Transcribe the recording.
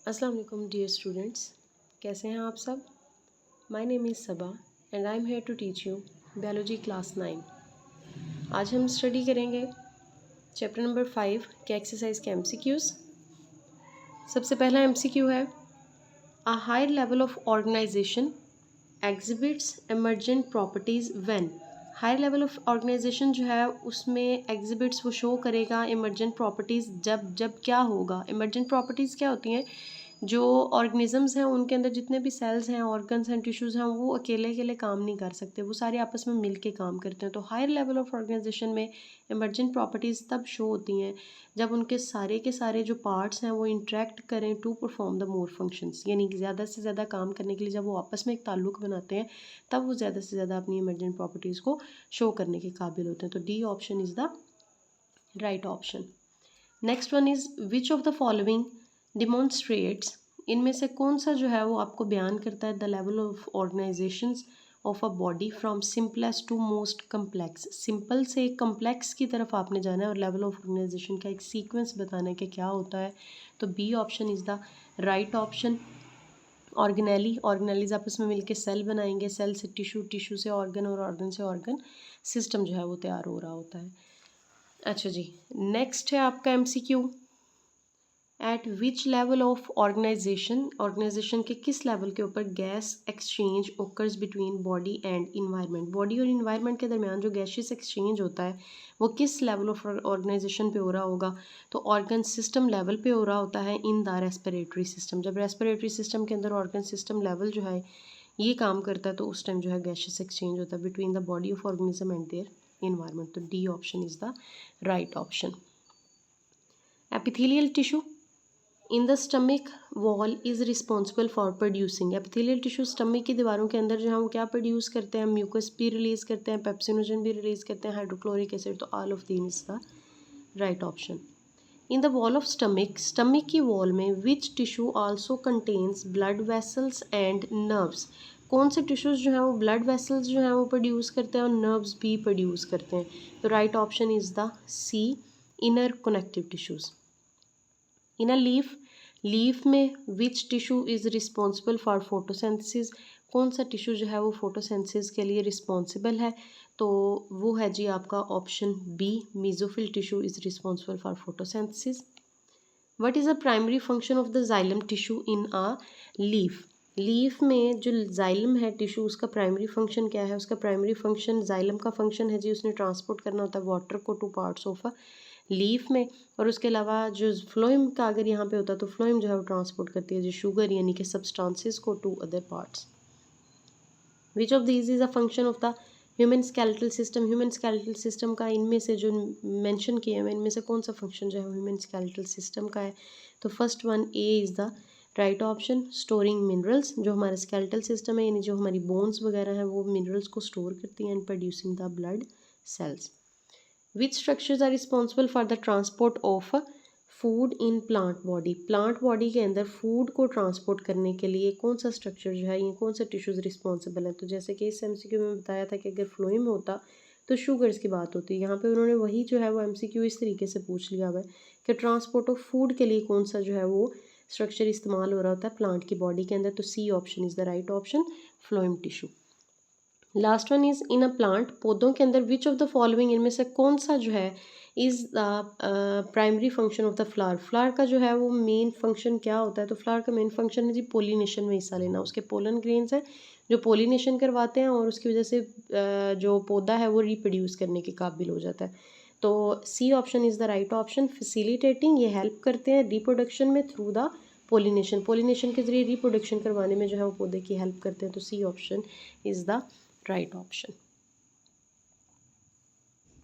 अस्सलाम वालेकुम dear students, कैसे हैं आप सब। My name is Saba and I am here to teach you biology class 9। आज हम स्टडी करेंगे चैप्टर नंबर 5 के एक्सरसाइज के एमसीक्यूज़। सबसे पहला एमसीक्यू है, a higher level of organisation exhibits emergent properties when. Higher level of organisation जो है उसमें एग्जिबिट्स वो शो करेगा इमर्जेंट प्रॉपर्टीज़ जब जब क्या होगा। इमर्जेंट प्रॉपर्टीज़ क्या होती हैं, जो ऑर्गेनिजम्स हैं उनके अंदर जितने भी सेल्स हैं, ऑर्गन्स हैं, टिश्यूज़ हैं, वो अकेले अकेले काम नहीं कर सकते, वो सारे आपस में मिल के काम करते हैं। तो हायर लेवल ऑफ ऑर्गेनाइजेशन में इमर्जेंट प्रॉपर्टीज़ तब शो होती हैं जब उनके सारे के सारे जो पार्ट्स हैं वो इंटरेक्ट करें to perform the more functions, यानी कि ज़्यादा से ज़्यादा काम करने के लिए जब वो आपस में एक ताल्लुक बनाते हैं तब वो ज़्यादा से ज़्यादा अपनी इमर्जेंट प्रॉपर्टीज़ को शो करने के काबिल होते हैं। तो D option is the right option. Next one is which of the following demonstrates, इनमें से कौन सा जो है वो आपको बयान करता है the level of organisations of a body from simplest to most complex. Simple से कम्प्लेक्स की तरफ आपने जाना है और लेवल ऑफ ऑर्गेनाइजेशन का एक सीक्वेंस बताना है कि क्या होता है। तो B option is the right option. Organelles आपस में मिलकर सेल बनाएंगे, सेल से टिश्यू, टिश्यू से ऑर्गन और ऑर्गन से ऑर्गन सिस्टम जो है वो तैयार हो रहा होता है। अच्छा जी, नेक्स्ट है आपका MCQ, at which level of organisation के किस लेवल के ऊपर gas exchange occurs between body and environment. Body और इन्वायरमेंट के दरमियान जो गैशियस एक्सचेंज होता है वो किस लेवल ऑफ ऑर्गेनाइजेशन पे हो रहा होगा। तो ऑर्गन सिस्टम लेवल पे हो रहा होता है इन द रेस्पिरेटरी सिस्टम। जब रेस्पिरेटरी सिस्टम के अंदर ऑर्गन सिस्टम लेवल जो है ये काम करता है तो उस टाइम जो है गैशियस एक्सचेंज होता है between the body of organism and their environment. तो D option is the right option. Epithelial tissue in the stomach wall is responsible for producing. Epithelial tissue stomach की दीवारों के अंदर जो है वो क्या प्रोड्यूस करते हैं, म्यूकस भी रिलीज़ करते हैं, पेप्सिनोजन भी रिलीज़ करते हैं, हाइड्रोक्लोरिक एसिड। तो all of these is the right option. In the wall of stomach की वॉल में which tissue also contains blood vessels and nerves. कौन से टिश्यूज़ जो हैं वो ब्लड वेसल्स जो हैं वो प्रोड्यूस करते हैं और नर्व्स भी प्रोड्यूस करते हैं। तो right option is the C, inner connective tissues. In a leaf में which tissue is responsible for photosynthesis. कौन सा टिश्यू जो है वो फोटोसिंथेसिस के लिए रिस्पॉन्सिबल है। तो वो है जी आपका option B, mesophyll tissue is responsible for photosynthesis. What is the primary function of the xylem tissue in a leaf. Leaf में जो जाइलम है टिश्यू उसका प्राइमरी फंक्शन क्या है। उसका प्राइमरी फंक्शन, जाइलम का फंक्शन है जी उसने ट्रांसपोर्ट करना होता है वाटर को two parts of a leaf में। और उसके अलावा जो फ्लोएम का अगर यहाँ पे होता है तो फ्लोएम जो है वो ट्रांसपोर्ट करती है जो शुगर यानी कि सब्सटेंसेस को to other parts. Which of these is a function of the human skeletal system. Human skeletal system का इनमें से जो मेंशन किया है इनमें से कौन सा फंक्शन जो है ह्यूमन स्केलेटल सिस्टम का है। तो first one A is the right option. Storing minerals, जो हमारा स्केलेटल सिस्टम है यानी जो हमारी बोन्स वगैरह हैं वो मिनरल्स को स्टोर करती हैं and producing the blood cells. Which structures are responsible for the transport of food in plant body. Plant body के अंदर फूड को ट्रांसपोर्ट करने के लिए कौन सा स्ट्रक्चर जो है ये कौन सा टिश्यूज़ रिस्पॉन्सिबल है। तो जैसे कि इस एमसीक्यू में बताया था कि अगर फ्लोएम होता तो शुगर्स की बात होती है। यहाँ पे उन्होंने वही जो है वो एमसीक्यू इस तरीके से पूछ लिया हुआ है कि ट्रांसपोर्ट ऑफ फूड के लिए कौन सा जो है वो स्ट्रक्चर इस्तेमाल हो रहा होता है प्लांट की बॉडी के अंदर। तो C option is the right option, phloem tissue. Last one is in a plant, पौधों के अंदर विच ऑफ द फॉलोइंग, इनमें से कौन सा जो है is the primary function of the flower. Flower का जो है वो मेन फंक्शन क्या होता है। तो फ्लावर का मेन फंक्शन है जी पोलिनेशन में हिस्सा लेना। उसके पोलन ग्रेन्स हैं जो पोलिनेशन करवाते हैं और उसकी वजह से जो पौधा है वो रिप्रोड्यूस करने के काबिल हो जाता है। तो C option is the right option. Facilitating, ये हेल्प करते हैं रिप्रोडक्शन में थ्रू द पोलिनेशन। पोलिनेशन के ज़रिए रिप्रोडक्शन करवाने में जो है वो पौधे की हेल्प करते हैं। तो C option is the right option.